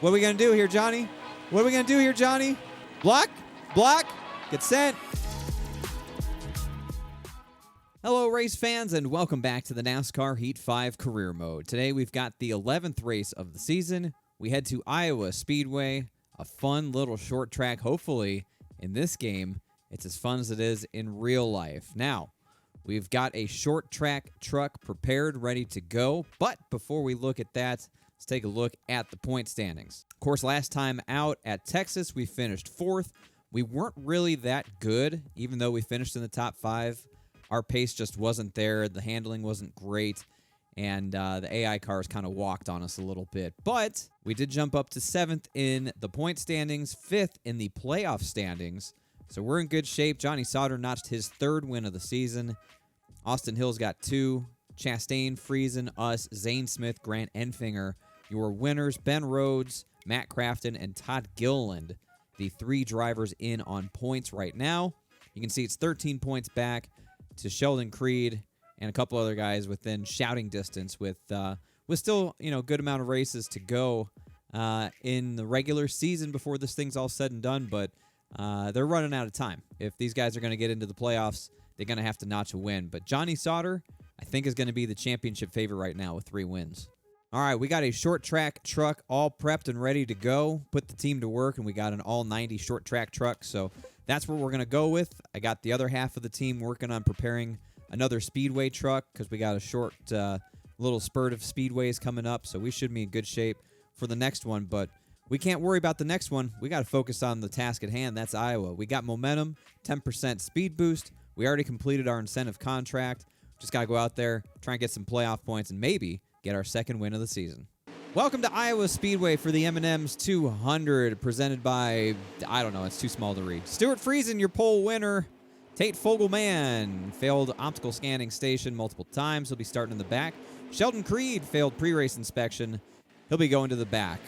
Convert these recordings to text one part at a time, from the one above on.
What are we going to do here, Johnny? What are we going to do here, Johnny? Block. Get sent. Hello, race fans, and welcome back to the NASCAR Heat 5 Career Mode. Today, we've got the 11th race of the season. We head to Iowa Speedway, a fun little short track. Hopefully, in this game, it's as fun as it is in real life. Now, we've got a short track truck prepared, ready to go. But before we look at that, let's take a look at the point standings. Of course, last time out at Texas, we finished 4th. We weren't really that good, even though we finished in the top 5. Our pace just wasn't there. The handling wasn't great. And the AI cars kind of walked on us a little bit. But we did jump up to 7th in the point standings, 5th in the playoff standings. So we're in good shape. Johnny SAUTER notched his 3rd win of the season. Austin Hill's got 2. Chastain, Friesen, us, Zane Smith, Grant Enfinger. Your winners, Ben Rhodes, Matt Crafton, and Todd Gilliland. The 3 drivers in on points right now. You can see it's 13 points back to Sheldon Creed and a couple other guys within shouting distance with still, good amount of races to go in the regular season before this thing's all said and done, but they're running out of time. If these guys are going to get into the playoffs, they're going to have to notch a win. But Johnny SAUTER, I think, is going to be the championship favorite right now with 3 wins. All right, we got a short track truck all prepped and ready to go. Put the team to work, and we got an all 90 short track truck, so that's what we're going to go with. I got the other half of the team working on preparing another speedway truck because we got a short little spurt of speedways coming up, so we should be in good shape for the next one. But we can't worry about the next one. We got to focus on the task at hand. That's Iowa. We got momentum, 10% speed boost. We already completed our incentive contract. Just got to go out there, try and get some playoff points, and maybe get our 2nd win of the season. Welcome to Iowa Speedway for the M&M's 200, presented by, I don't know, it's too small to read. Stuart Friesen, your pole winner. Tate Fogelman failed optical scanning station multiple times. He'll be starting in the back. Sheldon Creed failed pre-race inspection. He'll be going to the back.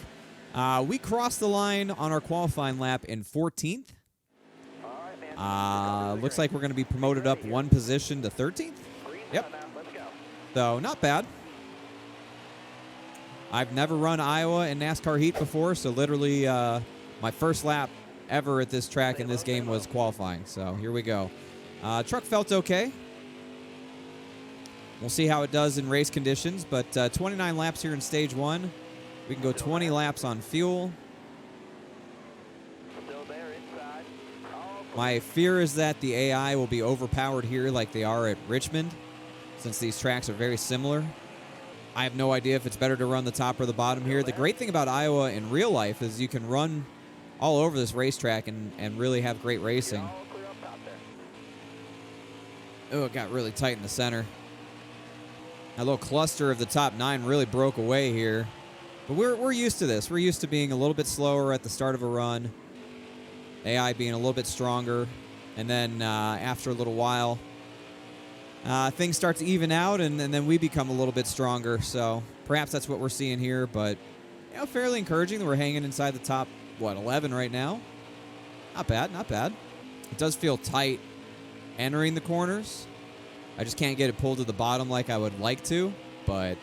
We crossed the line on our qualifying lap in 14th. Looks like we're going to be promoted up 1 position to 13th. Yep. So, not bad. I've never run Iowa in NASCAR Heat before, so literally my first lap ever at this track in this game was qualifying. So here we go. Truck felt okay. We'll see how it does in race conditions, but 29 laps here in Stage 1. We can go 20 laps on fuel. My fear is that the AI will be overpowered here like they are at Richmond, since these tracks are very similar. I have no idea if it's better to run the top or the bottom here. The great thing about Iowa in real life is you can run all over this racetrack and really have great racing. Oh, it got really tight in the center. That little cluster of the top 9 really broke away here. But we're used to this. We're used to being a little bit slower at the start of a run. AI being a little bit stronger. And then after a little while, things start to even out, and then we become a little bit stronger. So perhaps that's what we're seeing here, but fairly encouraging that we're hanging inside the top, 11 right now. Not bad, not bad. It does feel tight entering the corners. I just can't get it pulled to the bottom like I would like to, but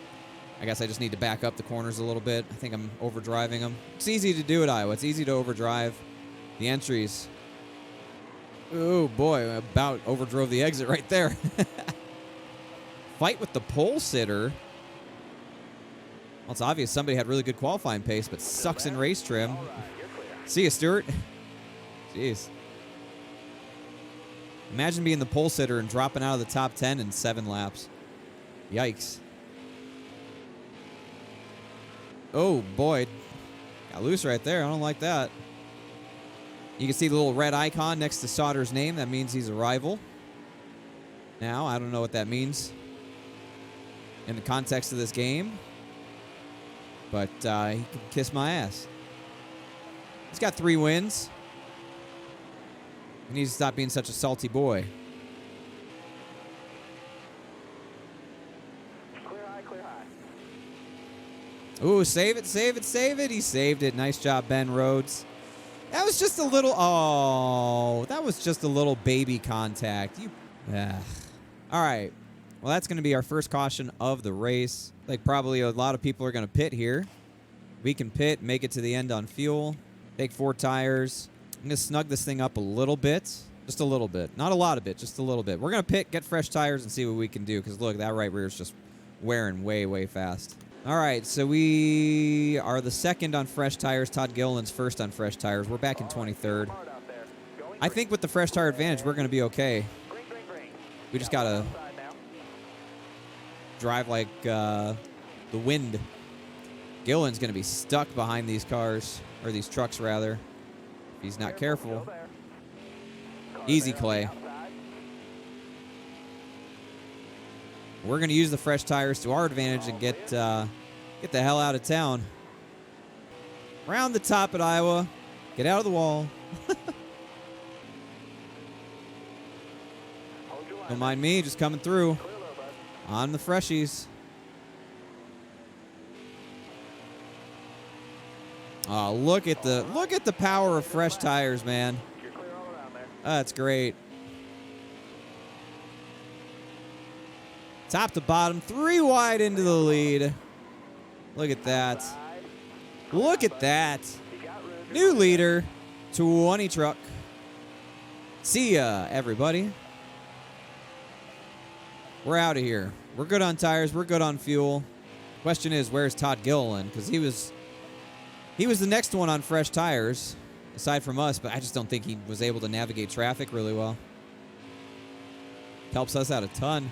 I guess I just need to back up the corners a little bit. I think I'm overdriving them. It's easy to do at Iowa. It's easy to overdrive the entries. Oh, boy, I about overdrove the exit right there. Fight with the pole sitter. Well, it's obvious somebody had really good qualifying pace, but sucks in race trim. See ya, Stuart. Jeez. Imagine being the pole sitter and dropping out of the top 10 in 7 laps. Yikes. Oh, boy. Got loose right there. I don't like that. You can see the little red icon next to SAUTER's name. That means he's a rival. Now, I don't know what that means in the context of this game, but he can kiss my ass. He's got 3 wins. He needs to stop being such a salty boy. Clear high, clear high. Ooh, save it, save it, save it. He saved it. Nice job, Ben Rhodes. That was just a little, that was just a little baby contact. All right. Well, that's going to be our first caution of the race. Like, probably a lot of people are going to pit here. We can pit, make it to the end on fuel. Take 4 tires. I'm going to snug this thing up a little bit. Just a little bit. Not a lot of it, just a little bit. We're going to pit, get fresh tires, and see what we can do. Because, look, that right rear is just wearing way, way fast. All right, so we are the second on fresh tires. Todd Gilliland's first on fresh tires. We're back in 23rd. I think with the fresh tire advantage, we're going to be okay. We just got to drive like the wind. Gilliland's going to be stuck behind these cars, or these trucks, rather. If he's not careful. Easy, Clay. We're going to use the fresh tires to our advantage and get the hell out of town. Round the top at Iowa. Get out of the wall. Don't mind me, just coming through on the freshies. Oh, look at the power of fresh tires, man. That's great. Top to bottom, 3 wide into the lead. Look at that. Look at that. New leader, 20 truck. See ya, everybody. We're out of here. We're good on tires. We're good on fuel. Question is, where's Todd Gilliland? Because he was the next one on fresh tires, aside from us, but I just don't think he was able to navigate traffic really well. Helps us out a ton.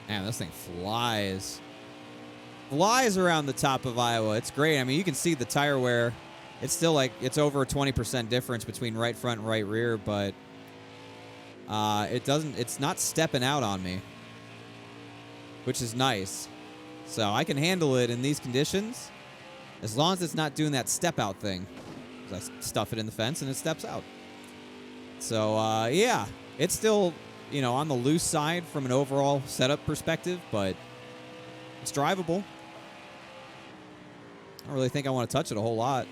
Man, this thing flies. Flies around the top of Iowa. It's great. I mean, you can see the tire wear. It's still like, it's over a 20% difference between right front and right rear, but it's not stepping out on me, which is nice. So I can handle it in these conditions as long as it's not doing that step out thing. I stuff it in the fence and it steps out. So yeah, it's still, on the loose side from an overall setup perspective, but it's drivable. I don't really think I want to touch it a whole lot.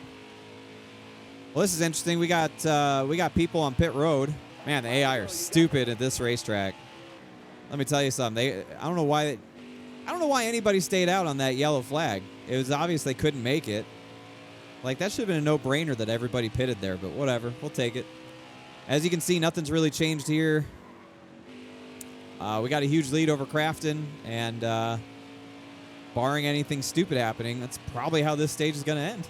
Well, this is interesting. We got people on pit road. Man, the AI are stupid at this racetrack. Let me tell you something. I don't know why anybody stayed out on that yellow flag. It was obvious they couldn't make it. Like, that should have been a no-brainer that everybody pitted there, but whatever. We'll take it. As you can see, nothing's really changed here. We got a huge lead over Crafton, and barring anything stupid happening, that's probably how this stage is going to end.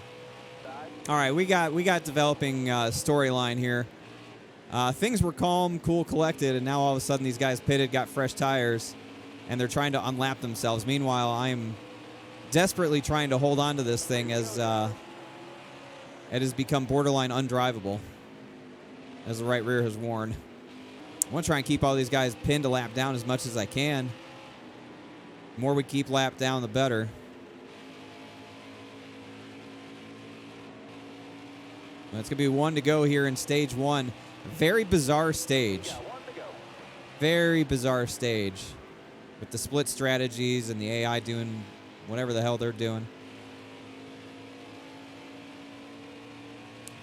All right, we got developing storyline here. Things were calm, cool, collected, and now all of a sudden these guys pitted, got fresh tires, and they're trying to unlap themselves. Meanwhile, I'm desperately trying to hold on to this thing as it has become borderline undrivable, as the right rear has worn. I want to try and keep all these guys pinned a lap down as much as I can. The more we keep lap down, the better. It's going to be 1 to go here in stage 1. Very bizarre stage. Very bizarre stage. With the split strategies and the AI doing whatever the hell they're doing.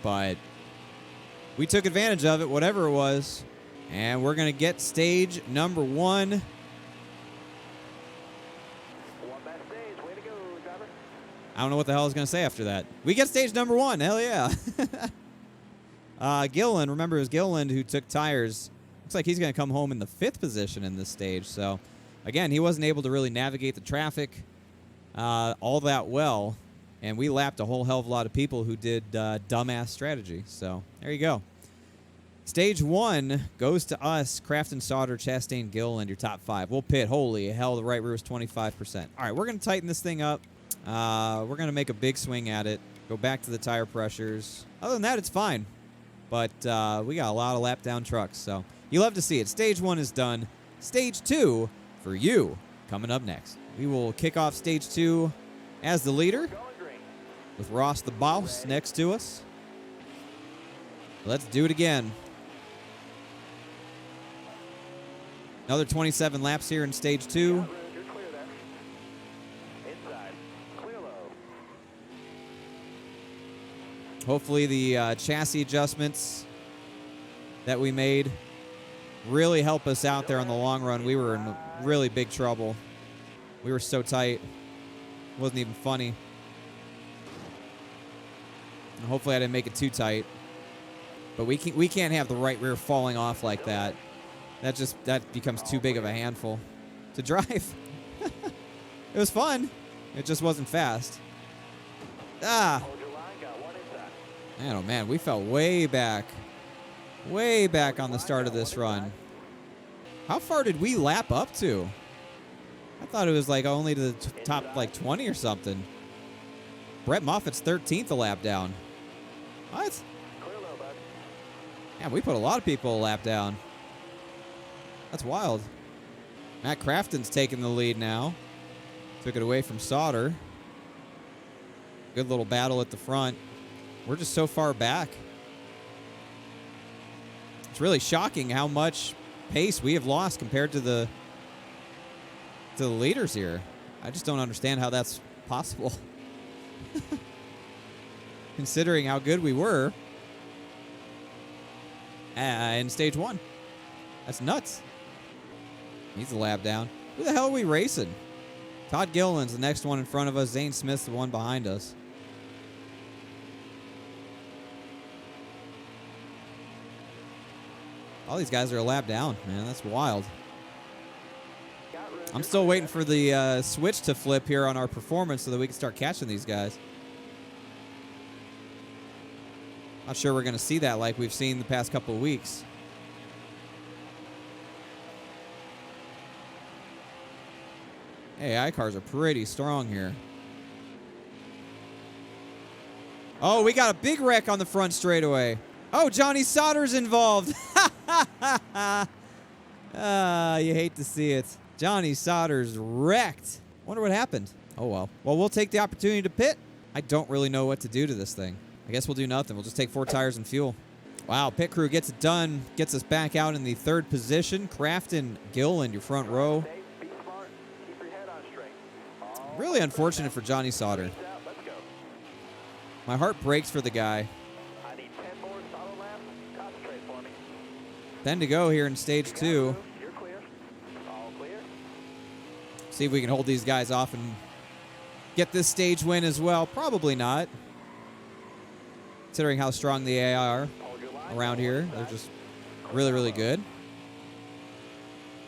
But we took advantage of it, whatever it was. And we're going to get stage number 1. One back stage. Way to go, driver. I don't know what the hell I was going to say after that. We get stage number 1. Hell yeah. Gilliland, remember it was Gilliland who took tires. Looks like he's going to come home in the 5th position in this stage. So, again, he wasn't able to really navigate the traffic all that well. And we lapped a whole hell of a lot of people who did dumbass strategy. So, there you go. Stage 1 goes to us, Crafton, SAUTER, Chastain, Gilliland, your top 5. We'll pit. Holy hell, the right rear was 25%. All right, we're going to tighten this thing up. We're going to make a big swing at it. Go back to the tire pressures. Other than that, it's fine. But we got a lot of lap down trucks, so you love to see it. Stage 1 is done. Stage 2 for you coming up next. We will kick off stage 2 as the leader with Ross the boss next to us. Let's do it again. Another 27 laps here in stage 2. You're clear there. Inside. Clear low. Hopefully the chassis adjustments that we made really help us out there on the long run. We were in really big trouble. We were so tight. It wasn't even funny. Hopefully I didn't make it too tight. But we can't have the right rear falling off like that. That becomes too big of a handful to drive. It was fun. It just wasn't fast. Ah. Man, oh man, we fell way back on the start of this run. How far did we lap up to? I thought it was like only to the top like 20 or something. Brett Moffitt's 13th a lap down. What? Yeah, we put a lot of people a lap down. That's wild. Matt Crafton's taking the lead now. Took it away from SAUTER. Good little battle at the front. We're just so far back. It's really shocking how much pace we have lost compared to the leaders here. I just don't understand how that's possible. Considering how good we were in stage 1. That's nuts. He's a lap down. Who the hell are we racing? Todd Gilliland's the next one in front of us. Zane Smith's the one behind us. All these guys are a lap down, man. That's wild. I'm still waiting for the switch to flip here on our performance so that we can start catching these guys. Not sure we're going to see that like we've seen the past couple of weeks. AI cars are pretty strong here. Oh, we got a big wreck on the front straightaway. Oh, Johnny SAUTER's involved. You hate to see it. Johnny SAUTER's wrecked. Wonder what happened. Oh, well. Well, we'll take the opportunity to pit. I don't really know what to do to this thing. I guess we'll do nothing. We'll just take 4 tires and fuel. Wow, pit crew gets it done. Gets us back out in the 3rd position. Crafton, Gilliland, your front row. Really unfortunate for Johnny SAUTER. My heart breaks for the guy. 10 to go here in stage 2. See if we can hold these guys off and get this stage win as well. Probably not. Considering how strong the AI are around here. They're just really, really good.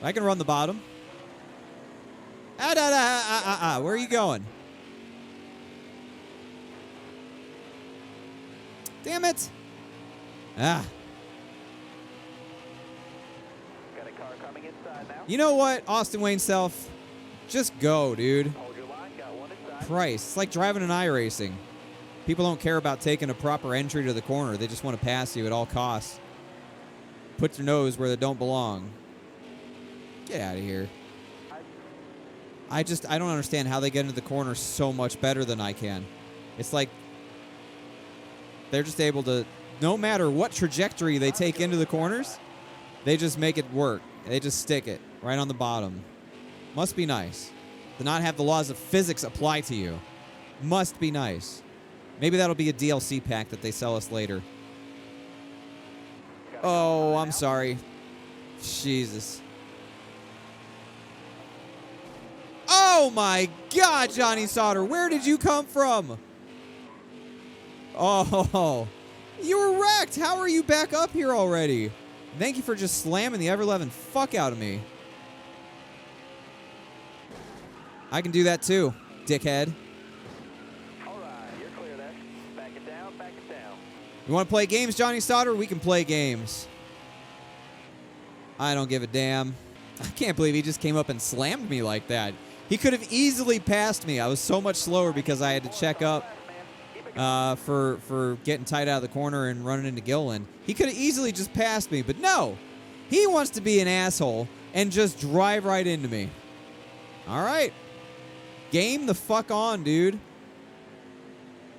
I can run the bottom. Where are you going? Damn it. Ah. Got a car coming inside now. You know what, Austin Wayne Self? Just go, dude. Hold your line, got one inside. Christ, it's like driving an iRacing. People don't care about taking a proper entry to the corner. They just want to pass you at all costs. Put your nose where they don't belong. Get out of here. I don't understand how they get into the corner so much better than I can. It's like they're just able to, no matter what trajectory they take into the corners, they just make it work. They just stick it right on the bottom. Must be nice to not have the laws of physics apply to you. Must be nice. Maybe that'll be a DLC pack that they sell us later. Oh, I'm sorry. Jesus. Oh my God, Johnny SAUTER, where did you come from? Oh, you were wrecked. How are you back up here already? Thank you for just slamming the ever-loving fuck out of me. I can do that too, dickhead. All right, you're clear there. Back it down, back it down. You want to play games, Johnny SAUTER? We can play games. I don't give a damn. I can't believe he just came up and slammed me like that. He could have easily passed me. I was so much slower because I had to check up for getting tight out of the corner and running into Gilliland. He could have easily just passed me, but no. He wants to be an asshole and just drive right into me. All right. Game the fuck on, dude.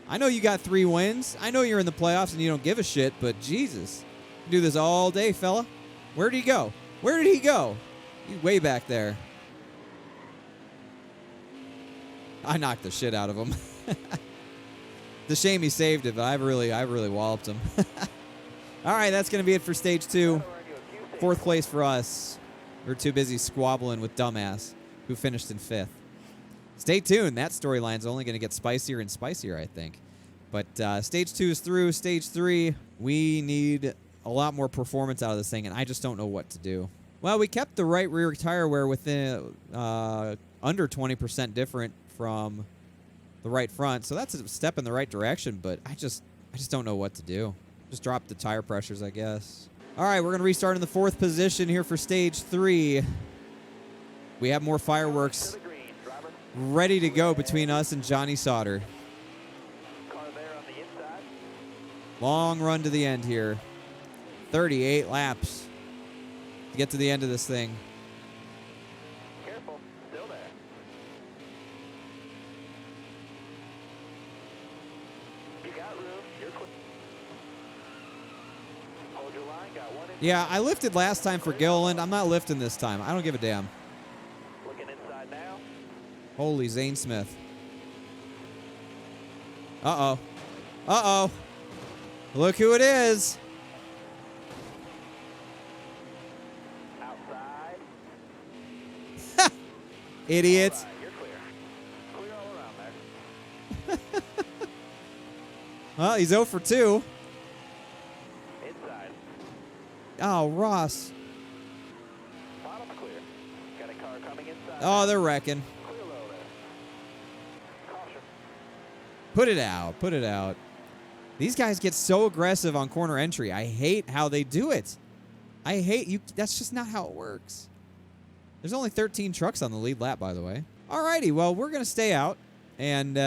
I know you got 3 wins. I know you're in the playoffs and you don't give a shit, but Jesus. You do this all day, fella. Where did he go? Where did he go? He's way back there. I knocked the shit out of him. It's a shame he saved it, but I really walloped him. All right, that's going to be it for stage 2. 4th place for us. We're too busy squabbling with Dumbass, who finished in 5th. Stay tuned. That storyline's only going to get spicier and spicier, I think. But stage 2 is through. Stage 3, we need a lot more performance out of this thing, and I just don't know what to do. Well, we kept the right rear tire wear within under 20% different from the right front, so that's a step in the right direction, but I just don't know what to do. Just drop the tire pressures, I guess. All right, we're going to restart in the 4th position here for stage 3. We have more fireworks ready to go between us and Johnny Sauter. Long run to the end here. 38 laps to get to the end of this thing. Careful, still there. You got room. You're clear. Hold your line. Got one. Yeah, I lifted last time for Gilliland. I'm not lifting this time. I don't give a damn. Looking inside now. Holy Zane Smith. Uh-oh. Uh-oh. Look who it is. Outside. Idiot. All right, you're clear. Clear all around there. Well, he's 0 for 2. Inside. Oh, Ross. Bottom's clear. Got a car coming inside. Oh, they're wrecking. Clear low there. Caution. Put it out. Put it out. These guys get so aggressive on corner entry. I hate how they do it. I hate you. That's just not how it works. There's only 13 trucks on the lead lap, by the way. Alrighty, well, we're going to stay out and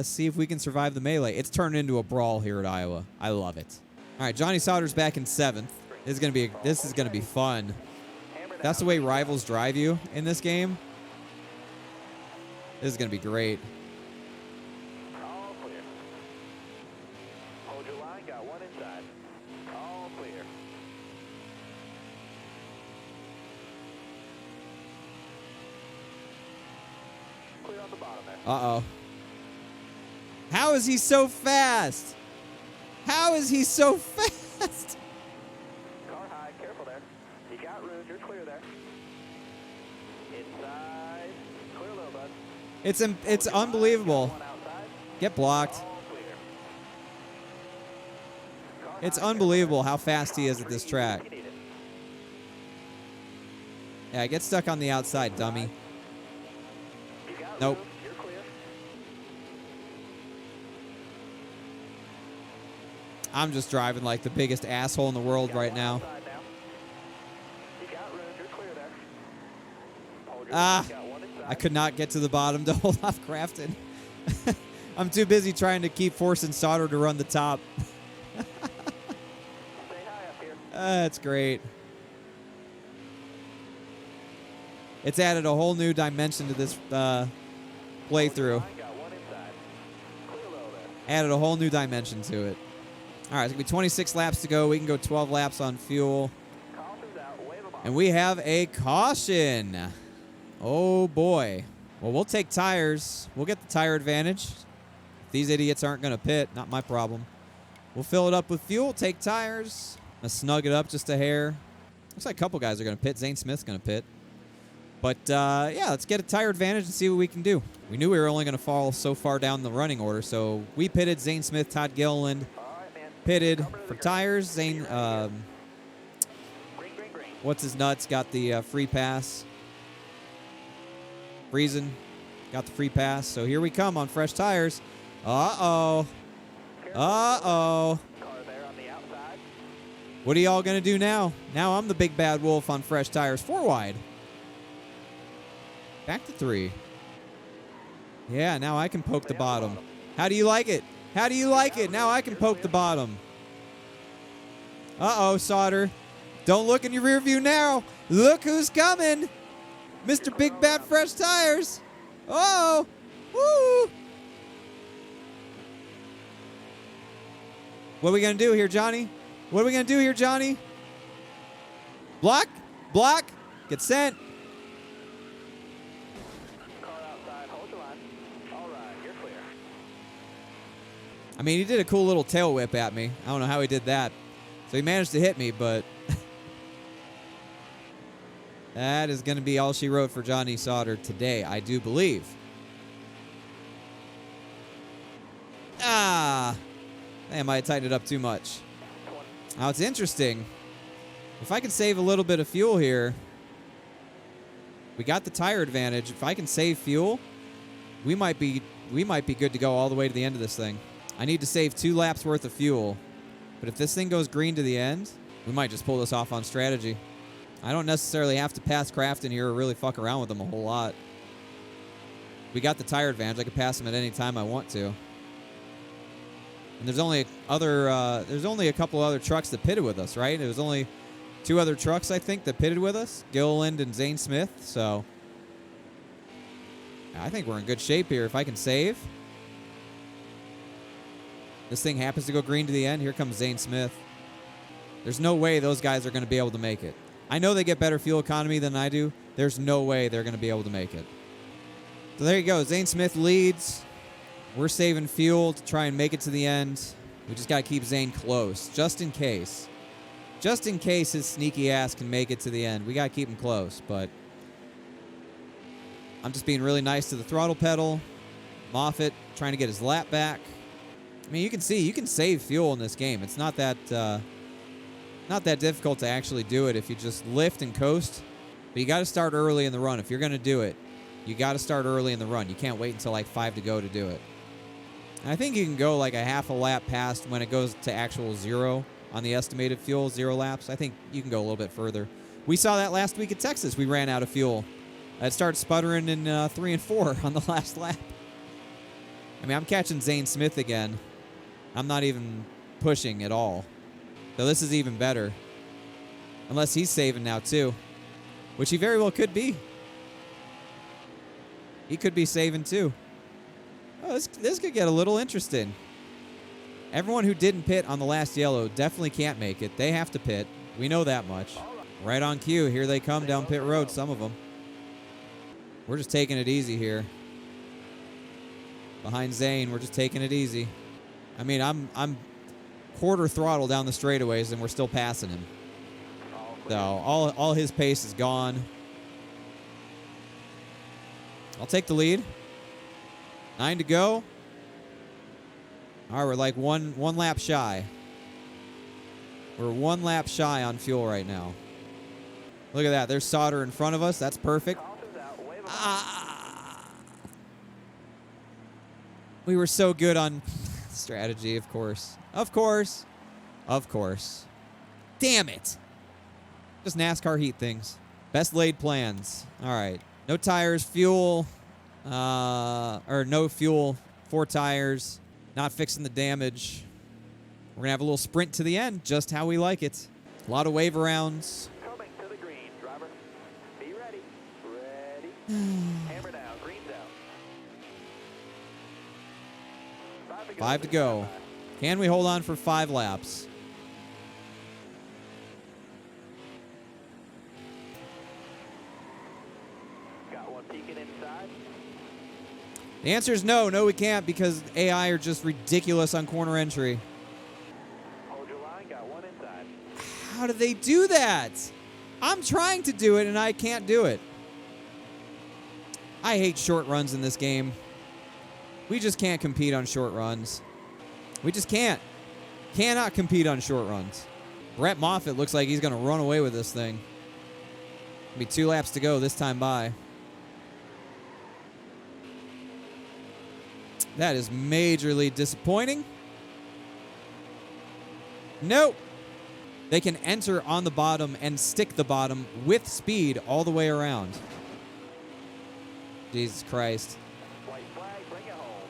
see if we can survive the melee. It's turned into a brawl here at Iowa. I love it. All right, Johnny Sauter's back in 7th. This is going to be fun. That's the way rivals drive you in this game. This is going to be great. All clear. Hold your line. Got one inside. All clear. Clear on the bottom there. Uh-oh. How is he so fast? How is he so fast? Car high. Careful there. You got room. You're clear there. Inside. Clear low, bud. It's unbelievable. One outside. Get blocked. All clear. Car It's high, unbelievable how fast he is at this track. you need it. Yeah, get stuck on the outside, dummy. You got Nope. room. You're clear. I'm just driving like the biggest asshole in the world right now. Outside now. You got room. You're clear there. Hold your Ah, line. Got one inside. I could not get to the bottom to hold off Crafton. I'm too busy trying to keep forcing Sauter to run the top. Stay high up here. That's great. It's added a whole new dimension to this playthrough. Line, got one inside. Clear low there. Added a whole new dimension to it. All right, it's going to be 26 laps to go. We can go 12 laps on fuel. Caution's out. Wave them off. And we have a caution. Oh, boy. Well, we'll take tires. We'll get the tire advantage. If these idiots aren't going to pit, not my problem. We'll fill it up with fuel, take tires. I'll snug it up just a hair. Looks like a couple guys are going to pit. Zane Smith's going to pit. But, yeah, let's get a tire advantage and see what we can do. We knew we were only going to fall so far down the running order, so we pitted. Zane Smith, Todd Gilliland All right, man. pitted Cover to the for green. tires. Zane, Green, green, green. what's his nuts, got the free pass. Friesen got the free pass. So here we come on fresh tires. Uh-oh. Uh-oh. Car there on the outside. What are y'all going to do now? Now I'm the big bad wolf on fresh tires. 4 wide. Back to 3. Yeah, now I can poke the bottom. How do you like it? How do you like it? Now I can poke the bottom. Uh-oh, Sauter. Don't look in your rear view now. Look who's coming. Mr. Big Bad Fresh Tires. Oh. Woo. What are we going to do here, Johnny? What are we going to do here, Johnny? Block. Block. Get sent. Car outside. Hold your line. All right, you're clear. I mean, he did a cool little tail whip at me. I don't know how he did that. So he managed to hit me, but that is going to be all she wrote for Johnny Sauter today, I do believe. Ah, I might have tightened it up too much. Now, it's interesting. If I can save a little bit of fuel here, we got the tire advantage. If I can save fuel, we might be good to go all the way to the end of this thing. I need to save 2 laps worth of fuel. But if this thing goes green to the end, we might just pull this off on strategy. I don't necessarily have to pass Crafton here or really fuck around with him a whole lot. We got the tire advantage. I can pass him at any time I want to. And there's only a couple other trucks that pitted with us, right? It was only 2 other trucks, I think, that pitted with us. Gilliland and Zane Smith. So I think we're in good shape here. If I can save. This thing happens to go green to the end. Here comes Zane Smith. There's no way those guys are going to be able to make it. I know they get better fuel economy than I do. There's no way they're going to be able to make it. So there you go. Zane Smith leads. We're saving fuel to try and make it to the end. We just got to keep Zane close, just in case. Just in case his sneaky ass can make it to the end. We got to keep him close, but I'm just being really nice to the throttle pedal. Moffitt trying to get his lap back. I mean, you can see, you can save fuel in this game. It's not that difficult to actually do it if you just lift and coast. But you got to start early in the run. If you're going to do it, you got to start early in the run. You can't wait until like 5 to go to do it. And I think you can go like a half a lap past when it goes to actual 0 on the estimated fuel, 0 laps. I think you can go a little bit further. We saw that last week at Texas. We ran out of fuel. It started sputtering in 3 and 4 on the last lap. I mean, I'm catching Zane Smith again. I'm not even pushing at all. So this is even better. Unless he's saving now too. Which he very well could be. He could be saving too. Oh, this could get a little interesting. Everyone who didn't pit on the last yellow definitely can't make it. They have to pit. We know that much. Right on cue. Here they come down pit road, some of them. We're just taking it easy here. Behind Zane, we're just taking it easy. I mean, I'm quarter throttle down the straightaways, and we're still passing him. So all his pace is gone. I'll take the lead. 9 to go. All right, we're like one lap shy. We're 1 lap shy on fuel right now. Look at that. There's SAUTER in front of us. That's perfect. We were so good on strategy, of course. Of course. Of course. Damn it. Just NASCAR heat things. Best laid plans. All right. No tires, fuel. Or no fuel, 4 tires. Not fixing the damage. We're going to have a little sprint to the end, just how we like it. A lot of wave arounds. Coming to the green, driver. Be ready. Ready. Hammer down. Green's out. 5 to go. Can we hold on for 5 laps? Got one peeking inside. The answer is no. No, we can't because AI are just ridiculous on corner entry. Hold your line. Got one inside. How do they do that? I'm trying to do it and I can't do it. I hate short runs in this game. We just can't compete on short runs. We just can't. Cannot compete on short runs. Brett Moffitt looks like he's going to run away with this thing. Be 2 laps to go this time by. That is majorly disappointing. Nope. They can enter on the bottom and stick the bottom with speed all the way around. Jesus Christ. White flag. Bring it home.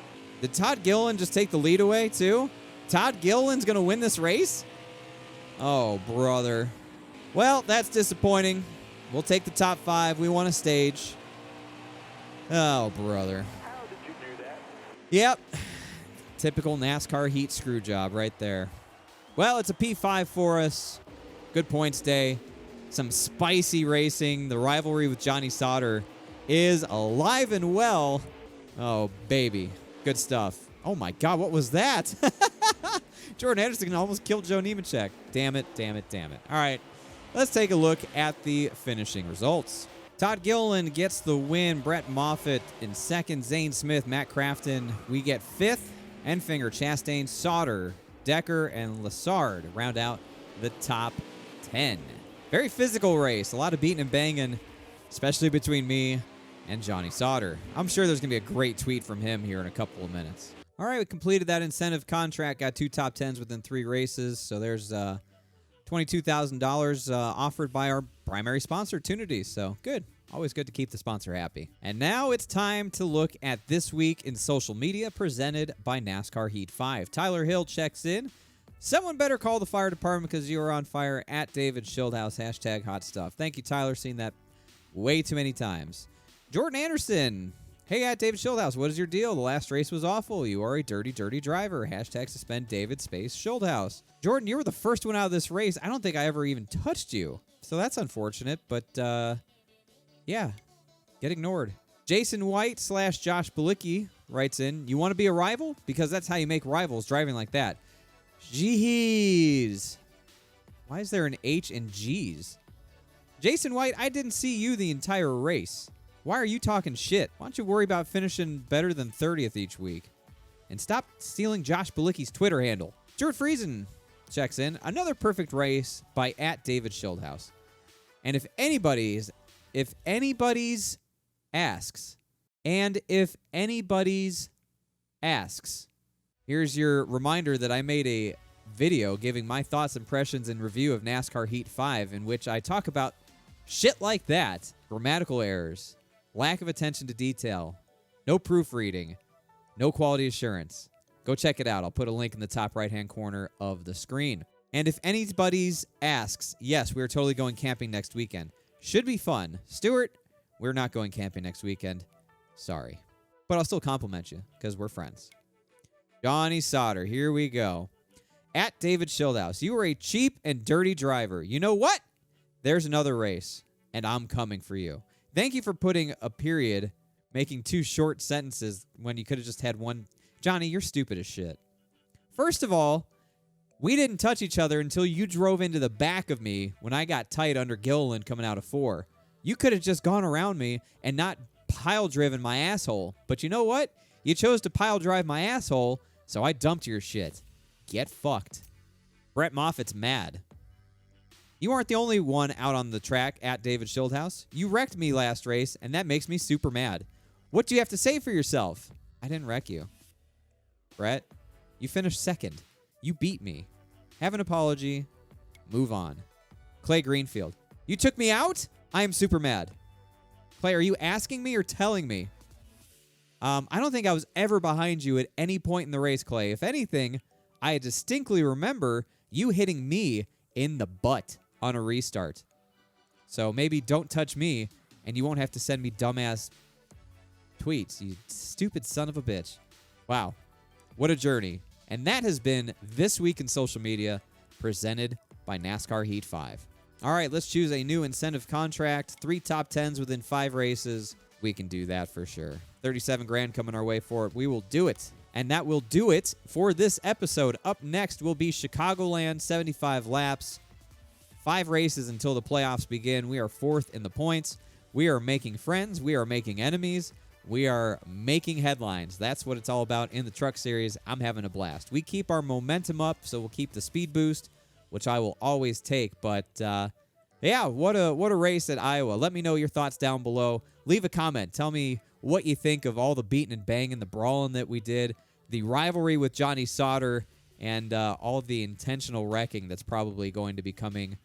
Did Todd Gilliland just take the lead away, too? Todd Gilliland's going to win this race? Oh, brother. Well, that's disappointing. We'll take the top 5. We won a stage. Oh, brother. How did you do that? Yep. Typical NASCAR heat screw job right there. Well, it's a P5 for us. Good points day. Some spicy racing. The rivalry with Johnny SAUTER is alive and well. Oh, baby. Good stuff. Oh, my God. What was that? Jordan Anderson almost killed Joe Nemechek. Damn it, damn it, damn it. All right. Let's take a look at the finishing results. Todd Gilliland gets the win. Brett Moffitt in second. Zane Smith, Matt Crafton. We get 5th. Enfinger, Chastain, SAUTER, Decker, and Lassard round out the top 10. Very physical race. A lot of beating and banging, especially between me and Johnny Sauter. I'm sure there's going to be a great tweet from him here in a couple of minutes. All right, we completed that incentive contract, got 2 top 10s within 3 races. So there's $22,000 offered by our primary sponsor, Tunity. So good. Always good to keep the sponsor happy. And now it's time to look at This Week in Social Media presented by NASCAR Heat 5. Tyler Hill checks in. Someone better call the fire department because you are on fire at David Schildhouse. Hashtag hot stuff. Thank you, Tyler. Seen that way too many times. Jordan Anderson. Hey, at David Schildhouse, what is your deal? The last race was awful. You are a dirty, dirty driver. Hashtag suspend David space Schildhouse. Jordan, you were the first one out of this race. I don't think I ever even touched you. So that's unfortunate, but yeah, get ignored. Jason White / Josh Balicki writes in, you want to be a rival? Because that's how you make rivals, driving like that. Jeez. Why is there an H in G's? Jason White, I didn't see you the entire race. Why are you talking shit? Why don't you worry about finishing better than 30th each week? And stop stealing Josh Balicki's Twitter handle. Stuart Friesen checks in. Another perfect race by at David Schildhouse. And if anybody's asks, here's your reminder that I made a video giving my thoughts, impressions, and review of NASCAR Heat 5 in which I talk about shit like that, grammatical errors, lack of attention to detail, no proofreading, no quality assurance. Go check it out. I'll put a link in the top right-hand corner of the screen. And if anybody's asks, yes, we're totally going camping next weekend. Should be fun. Stuart, we're not going camping next weekend. Sorry. But I'll still compliment you because we're friends. Johnny Sauter, here we go. At David Schildhouse, you are a cheap and dirty driver. You know what? There's another race, and I'm coming for you. Thank you for putting a period, making 2 short sentences when you could have just had one. Johnny, you're stupid as shit. First of all, we didn't touch each other until you drove into the back of me when I got tight under Gilliland coming out of 4. You could have just gone around me and not pile-driven my asshole. But you know what? You chose to pile-drive my asshole, so I dumped your shit. Get fucked. Brett Moffitt's mad. You aren't the only one out on the track at David Schildhouse. You wrecked me last race, and that makes me super mad. What do you have to say for yourself? I didn't wreck you. Brett, you finished second. You beat me. Have an apology. Move on. Clay Greenfield. You took me out? I am super mad. Clay, are you asking me or telling me? I don't think I was ever behind you at any point in the race, Clay. If anything, I distinctly remember you hitting me in the butt on a restart. So maybe don't touch me, and you won't have to send me dumbass tweets, you stupid son of a bitch. Wow. What a journey. And that has been This Week in Social Media, presented by NASCAR Heat 5. All right, let's choose a new incentive contract. 3 top 10s within 5 races. We can do that for sure. 37 grand coming our way for it. We will do it. And that will do it for this episode. Up next will be Chicagoland, 75 laps. 5 races until the playoffs begin. We are 4th in the points. We are making friends. We are making enemies. We are making headlines. That's what it's all about in the Truck Series. I'm having a blast. We keep our momentum up, so we'll keep the speed boost, which I will always take. But, yeah, what a race at Iowa. Let me know your thoughts down below. Leave a comment. Tell me what you think of all the beating and banging, the brawling that we did, the rivalry with Johnny Sauter, and all the intentional wrecking that's probably going to be coming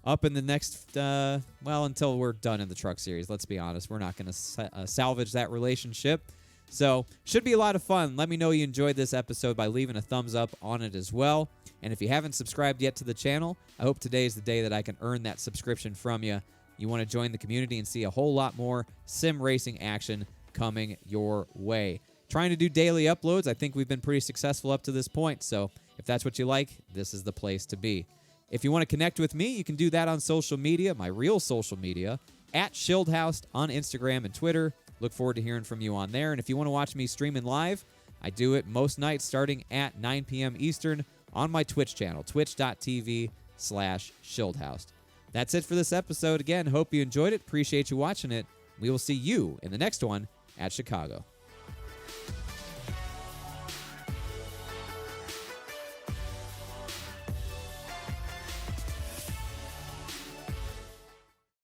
up in the next, well, until we're done in the Truck Series. Let's be honest. We're not going to salvage that relationship. So, should be a lot of fun. Let me know you enjoyed this episode by leaving a thumbs up on it as well. And if you haven't subscribed yet to the channel, I hope today is the day that I can earn that subscription from you. You want to join the community and see a whole lot more sim racing action coming your way. Trying to do daily uploads. I think we've been pretty successful up to this point. So, if that's what you like, this is the place to be. If you want to connect with me, you can do that on social media, my real social media, at Schildhouse on Instagram and Twitter. Look forward to hearing from you on there. And if you want to watch me streaming live, I do it most nights starting at 9 p.m. Eastern on my Twitch channel, twitch.tv/Schildhouse. That's it for this episode. Again, hope you enjoyed it. Appreciate you watching it. We will see you in the next one at Chicago.